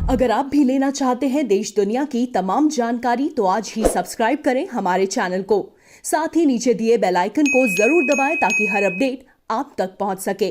अगर आप भी लेना चाहते हैं देश दुनिया की तमाम जानकारी तो आज ही सब्सक्राइब करें हमारे चैनल को। साथ ही नीचे दिए बेल आइकन को जरूर दबाएं ताकि हर अपडेट आप तक पहुंच सके।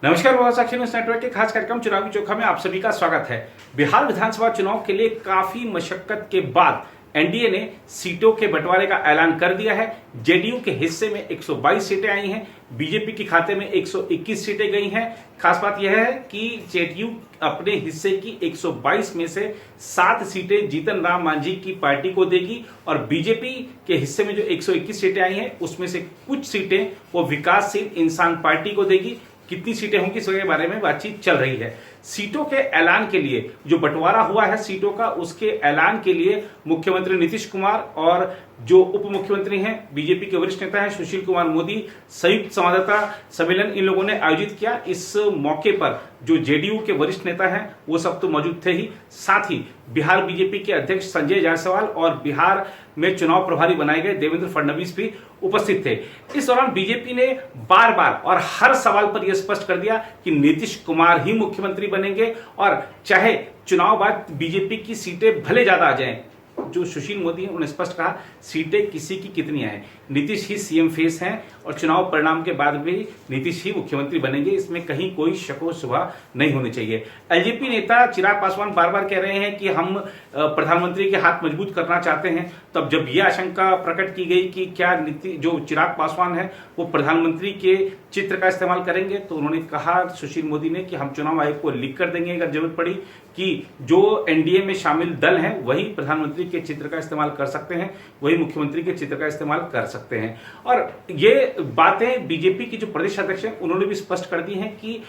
नमस्कार, बहुसाक्षी न्यूज नेटवर्क के खास कार्यक्रम चुनावी चोखा में आप सभी का स्वागत है। बिहार विधानसभा चुनाव के लिए काफी मशक्कत के बाद एनडीए ने सीटों के बंटवारे का ऐलान कर दिया है। जेडीयू के हिस्से में 122 सीटें आई हैं, बीजेपी के खाते में 121 सीटें गई हैं। खास बात यह है कि जेडीयू अपने हिस्से की 122 में से 7 सीटें जीतन राम मांझी की पार्टी को देगी और बीजेपी के हिस्से में जो 121 सीटें आई हैं उसमें से कुछ सीटें वो विकासशील इंसान पार्टी को देगी। कितनी सीटें होंगी इसके बारे में बातचीत चल रही है। सीटों के ऐलान के लिए जो बंटवारा हुआ है सीटों का, उसके ऐलान के लिए मुख्यमंत्री नीतीश कुमार और जो उप मुख्यमंत्री हैं बीजेपी के वरिष्ठ नेता हैं सुशील कुमार मोदी संयुक्त संवाददाता सम्मेलन इन लोगों ने आयोजित किया। इस मौके पर जो जेडीयू के वरिष्ठ नेता हैं वो सब तो मौजूद थे ही, साथ ही बिहार बीजेपी के अध्यक्ष संजय जायसवाल और बिहार में चुनाव प्रभारी बनाए गए देवेंद्र फडणवीस भी उपस्थित थे। इस दौरान बीजेपी ने बार बार और हर सवाल पर यह स्पष्ट कर दिया कि नीतीश कुमार ही मुख्यमंत्री बनेंगे और चाहे चुनाव बाद बीजेपी की सीटें भले ज्यादा आ जाएं। जो सुशील मोदी हैं उन्होंने स्पष्ट कहा सीटें किसी की कितनी आए, नीतीश ही सीएम फेस हैं और चुनाव परिणाम के बाद भी नीतीश ही मुख्यमंत्री बनेंगे, इसमें कहीं कोई शको शुबा नहीं होनी चाहिए। एलजेपी नेता चिराग पासवान बार बार कह रहे हैं कि हम प्रधानमंत्री के हाथ मजबूत करना चाहते हैं। तब जब यह आशंका प्रकट की गई कि क्या जो चिराग पासवान है वो प्रधानमंत्री के चित्र का इस्तेमाल करेंगे, तो उन्होंने कहा सुशील मोदी ने कि हम चुनाव आयोग को लिख कर देंगे अगर जरूरत पड़ी कि जो एनडीए में शामिल दल हैं वही प्रधानमंत्री के चित्र का इस्तेमाल कर सकते हैं, वही मुख्यमंत्री के चित्र का इस्तेमाल कर सकते हैं। और ये बातें बीजेपी की जो प्रदेश अध्यक्ष हैं उन्होंने भी स्पष्ट कर दी हैं कि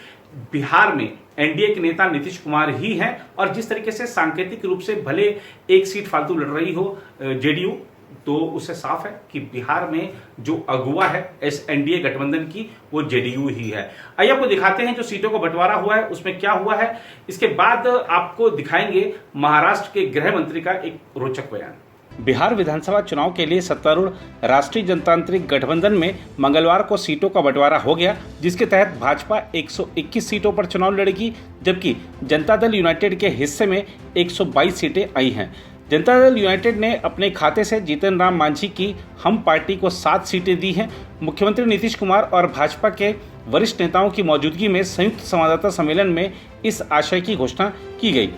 बिहार में एनडीए के नेता नीतीश कुमार ही हैं और जिस तरीके से सांकेतिक रूप से भले एक सीट फालतू लड़ रही हो जेडीयू, तो उससे साफ है कि बिहार में जो अगुवा है इस एनडीए गठबंधन की वो जेडीयू ही है। आइए आपको दिखाते हैं जो सीटों को बंटवारा हुआ है उसमें क्या हुआ है। इसके बाद आपको दिखाएंगे महाराष्ट्र के गृह मंत्री का एक रोचक बयान। बिहार विधानसभा चुनाव के लिए सत्तारूढ़ राष्ट्रीय जनतांत्रिक गठबंधन में मंगलवार को सीटों का बंटवारा हो गया, जिसके तहत भाजपा 121 सीटों पर चुनाव लड़ेगी, जबकि जनता दल यूनाइटेड के हिस्से में 122 सीटें आई हैं। जनता दल यूनाइटेड ने अपने खाते से जीतन राम मांझी की हम पार्टी को 7 सीटें दी हैं। मुख्यमंत्री नीतीश कुमार और भाजपा के वरिष्ठ नेताओं की मौजूदगी में संयुक्त संवाददाता सम्मेलन में इस आशय की घोषणा की गई।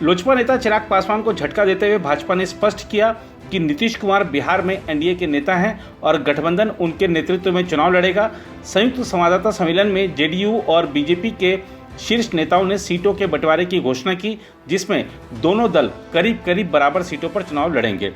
लोजपा नेता चिराग पासवान को झटका देते हुए भाजपा ने स्पष्ट किया कि नीतीश कुमार बिहार में एनडीए के नेता हैं और गठबंधन उनके नेतृत्व में चुनाव लड़ेगा। संयुक्त संवाददाता सम्मेलन में जेडीयू और बीजेपी के शीर्ष नेताओं ने सीटों के बंटवारे की घोषणा की, जिसमें दोनों दल करीब करीब बराबर सीटों पर चुनाव लड़ेंगे।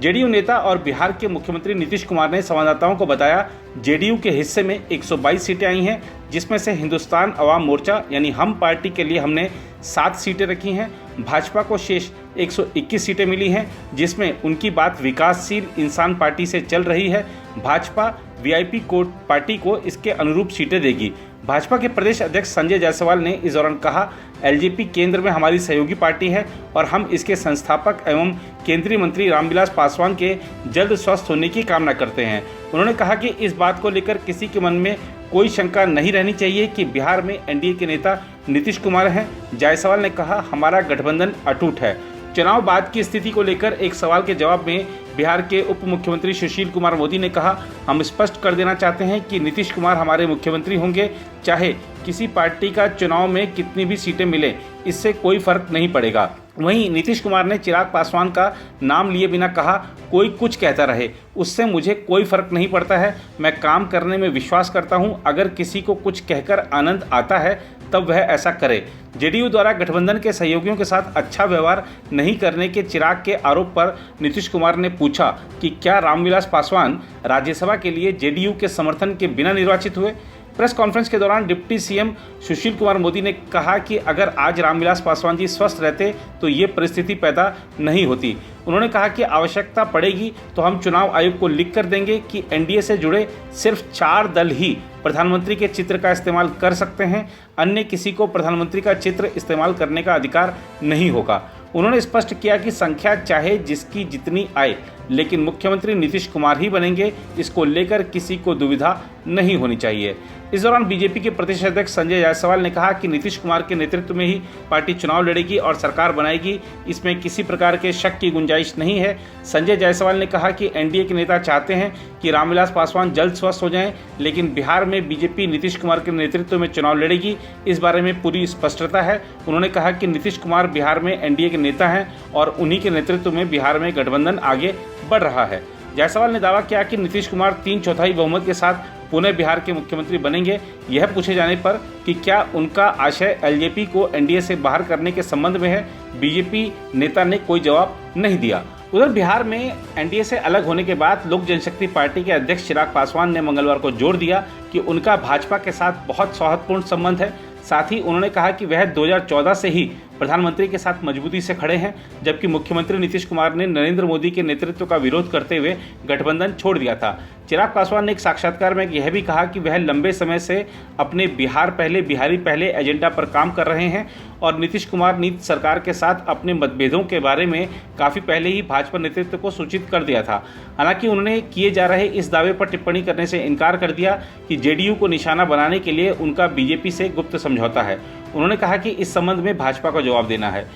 जेडीयू नेता और बिहार के मुख्यमंत्री नीतीश कुमार ने संवाददाताओं को बताया जेडीयू के हिस्से में 122 सीटें आई हैं, जिसमें से हिंदुस्तान अवाम मोर्चा यानी हम पार्टी के लिए हमने 7 सीटें रखी हैं। भाजपा को शेष 121 सीटें मिली हैं, जिसमें उनकी बात विकासशील इंसान पार्टी से चल रही है। भाजपा वीआईपी कोर्ट पार्टी को इसके अनुरूप सीटें देगी। भाजपा के प्रदेश अध्यक्ष संजय जायसवाल ने इस दौरान कहा एलजेपी केंद्र में हमारी सहयोगी पार्टी है और हम इसके संस्थापक एवं केंद्रीय मंत्री रामविलास पासवान के जल्द स्वस्थ होने की कामना करते हैं। उन्होंने कहा कि इस बात को लेकर किसी के मन में कोई शंका नहीं रहनी चाहिए कि बिहार में एनडीए के नेता नीतीश कुमार हैं। जायसवाल ने कहा हमारा गठबंधन अटूट है। चुनाव बाद की स्थिति को लेकर एक सवाल के जवाब में बिहार के उप मुख्यमंत्री सुशील कुमार मोदी ने कहा हम स्पष्ट कर देना चाहते हैं कि नीतीश कुमार हमारे मुख्यमंत्री होंगे, चाहे किसी पार्टी का चुनाव में कितनी भी सीटें मिले, इससे कोई फर्क नहीं पड़ेगा। वहीं नीतीश कुमार ने चिराग पासवान का नाम लिए बिना कहा कोई कुछ कहता रहे, उससे मुझे कोई फर्क नहीं पड़ता है। मैं काम करने में विश्वास करता हूं, अगर किसी को कुछ कहकर आनंद आता है तब वह ऐसा करे। जेडीयू द्वारा गठबंधन के सहयोगियों के साथ अच्छा व्यवहार नहीं करने के चिराग के आरोप पर नीतीश कुमार ने पूछा कि क्या रामविलास पासवान राज्यसभा के लिए जेडीयू के समर्थन के बिना निर्वाचित हुए। प्रेस कॉन्फ्रेंस के दौरान डिप्टी सीएम सुशील कुमार मोदी ने कहा कि अगर आज रामविलास पासवान जी स्वस्थ रहते तो ये परिस्थिति पैदा नहीं होती। उन्होंने कहा कि आवश्यकता पड़ेगी तो हम चुनाव आयोग को लिख कर देंगे कि एनडीए से जुड़े सिर्फ 4 दल ही प्रधानमंत्री के चित्र का इस्तेमाल कर सकते हैं, अन्य किसी को प्रधानमंत्री का चित्र इस्तेमाल करने का अधिकार नहीं होगा। उन्होंने स्पष्ट किया कि संख्या चाहे जिसकी जितनी आए, लेकिन मुख्यमंत्री नीतीश कुमार ही बनेंगे, इसको लेकर किसी को दुविधा नहीं होनी चाहिए। इस दौरान बीजेपी के प्रदेश अध्यक्ष संजय जायसवाल ने कहा कि नीतीश कुमार के नेतृत्व में ही पार्टी चुनाव लड़ेगी और सरकार बनाएगी, इसमें किसी प्रकार के शक की गुंजाइश नहीं है। संजय जायसवाल ने कहा कि एनडीए के नेता चाहते हैं कि रामविलास पासवान जल्द स्वस्थ हो जाएं, लेकिन बिहार में बीजेपी नीतीश कुमार के नेतृत्व में चुनाव लड़ेगी, इस बारे में पूरी स्पष्टता है। उन्होंने कहा कि नीतीश कुमार बिहार में एनडीए के नेता हैं और उन्हीं के नेतृत्व में बिहार में गठबंधन आगे बढ़ रहा है। जायसवाल ने दावा किया कि नीतीश कुमार 3/4 बहुमत के साथ पुणे बिहार के मुख्यमंत्री बनेंगे। यह पूछे जाने पर कि क्या उनका आशय एलजेपी को एनडीए से बाहर करने के संबंध में है, बीजेपी नेता ने कोई जवाब नहीं दिया। उधर बिहार में एनडीए से अलग होने के बाद लोक जनशक्ति पार्टी के अध्यक्ष चिराग पासवान ने मंगलवार को जोर दिया कि उनका भाजपा के साथ बहुत सौहार्दपूर्ण संबंध है। साथ ही उन्होंने कहा कि वह 2014 से ही प्रधानमंत्री के साथ मजबूती से खड़े हैं, जबकि मुख्यमंत्री नीतीश कुमार ने नरेंद्र मोदी के नेतृत्व का विरोध करते हुए गठबंधन छोड़ दिया था। चिराग पासवान ने एक साक्षात्कार में यह भी कहा कि वह लंबे समय से अपने बिहार पहले बिहारी पहले एजेंडा पर काम कर रहे हैं और नीतीश कुमार नीति सरकार के साथ अपने मतभेदों के बारे में काफ़ी पहले ही भाजपा नेतृत्व को सूचित कर दिया था। हालांकि उन्होंने किए जा रहे इस दावे पर टिप्पणी करने से इनकार कर दिया कि जेडीयू को निशाना बनाने के लिए उनका बीजेपी से गुप्त समझौता है। उन्होंने कहा कि इस संबंध में भाजपा को जवाब देना है।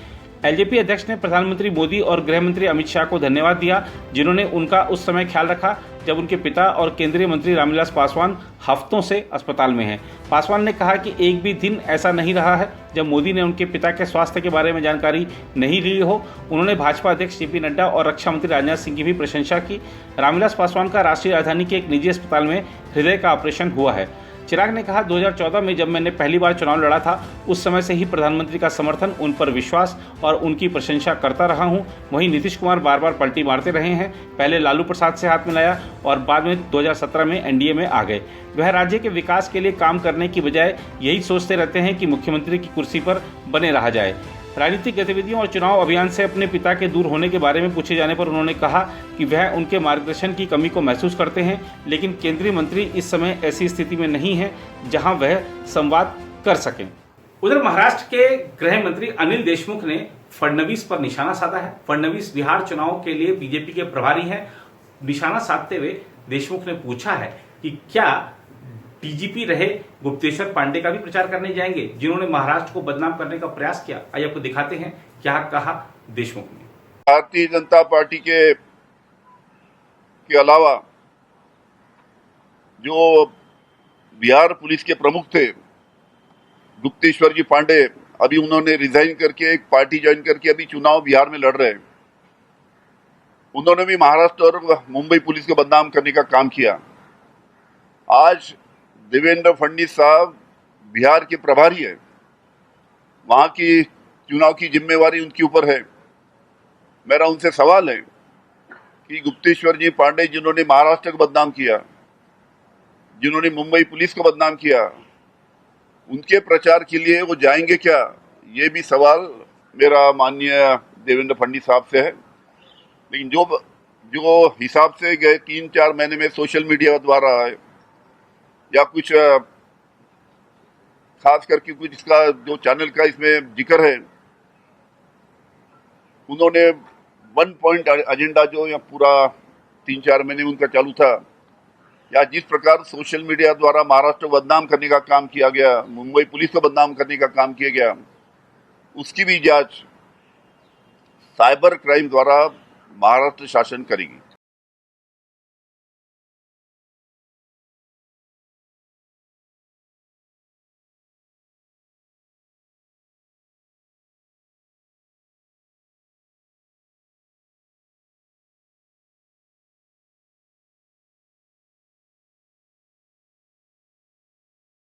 एलजेपी अध्यक्ष ने प्रधानमंत्री मोदी और गृह मंत्री अमित शाह को धन्यवाद दिया, जिन्होंने उनका उस समय ख्याल रखा जब उनके पिता और केंद्रीय मंत्री रामविलास पासवान हफ्तों से अस्पताल में हैं। पासवान ने कहा कि एक भी दिन ऐसा नहीं रहा है जब मोदी ने उनके पिता के स्वास्थ्य के बारे में जानकारी नहीं ली हो। उन्होंने भाजपा अध्यक्ष जेपी नड्डा और रक्षा मंत्री राजनाथ सिंह की भी प्रशंसा की। रामविलास पासवान का राष्ट्रीय राजधानी के एक निजी अस्पताल में हृदय का ऑपरेशन हुआ है। चिराग ने कहा 2014 में जब मैंने पहली बार चुनाव लड़ा था, उस समय से ही प्रधानमंत्री का समर्थन, उन पर विश्वास और उनकी प्रशंसा करता रहा हूं। वहीं नीतीश कुमार बार बार पलटी मारते रहे हैं, पहले लालू प्रसाद से हाथ मिलाया और बाद में 2017 में एनडीए में आ गए। वह राज्य के विकास के लिए काम करने की बजाय यही सोचते रहते हैं कि मुख्यमंत्री की कुर्सी पर बने रहा जाए। राजनीतिक गतिविधियों और चुनाव अभियान से अपने पिता के दूर होने के बारे में पूछे जाने पर उन्होंने कहा कि वह उनके मार्गदर्शन की कमी को महसूस करते हैं, लेकिन केंद्रीय मंत्री इस समय ऐसी स्थिति में नहीं है जहां वह संवाद कर सकें। उधर महाराष्ट्र के गृह मंत्री अनिल देशमुख ने फडणवीस पर निशाना साधा है। फडणवीस बिहार चुनाव के लिए बीजेपी के प्रभारी हैं। निशाना साधते हुए देशमुख ने पूछा है कि क्या डीजीपी रहे गुप्तेश्वर पांडे का भी प्रचार करने जाएंगे, जिन्होंने महाराष्ट्र को बदनाम करने का प्रयास किया। आइए आपको दिखाते हैं क्या कहा देशमुख ने। भारतीय जनता पार्टी के अलावा जो बिहार पुलिस के प्रमुख थे गुप्तेश्वर जी पांडे, अभी उन्होंने रिजाइन करके एक पार्टी ज्वाइन करके अभी चुनाव बिहार में लड़ रहे हैं। उन्होंने भी महाराष्ट्र और मुंबई पुलिस को बदनाम करने का काम किया। आज देवेंद्र फडणवीस साहब बिहार के प्रभारी है, वहां की चुनाव की जिम्मेवारी उनके ऊपर है। मेरा उनसे सवाल है कि गुप्तेश्वर जी पांडे, जिन्होंने महाराष्ट्र को बदनाम किया, जिन्होंने मुंबई पुलिस को बदनाम किया, उनके प्रचार के लिए वो जाएंगे क्या? ये भी सवाल मेरा माननीय देवेंद्र फडणवीस साहब से है। लेकिन जो हिसाब से गए 3-4 महीने में सोशल मीडिया द्वारा या कुछ खास करके कुछ इसका जो चैनल का इसमें जिक्र है, उन्होंने 1 पॉइंट एजेंडा जो या पूरा 3-4 महीने में उनका चालू था, या जिस प्रकार सोशल मीडिया द्वारा महाराष्ट्र को बदनाम करने का काम किया गया, मुंबई पुलिस को बदनाम करने का काम किया गया, उसकी भी जांच साइबर क्राइम द्वारा महाराष्ट्र शासन करेगी।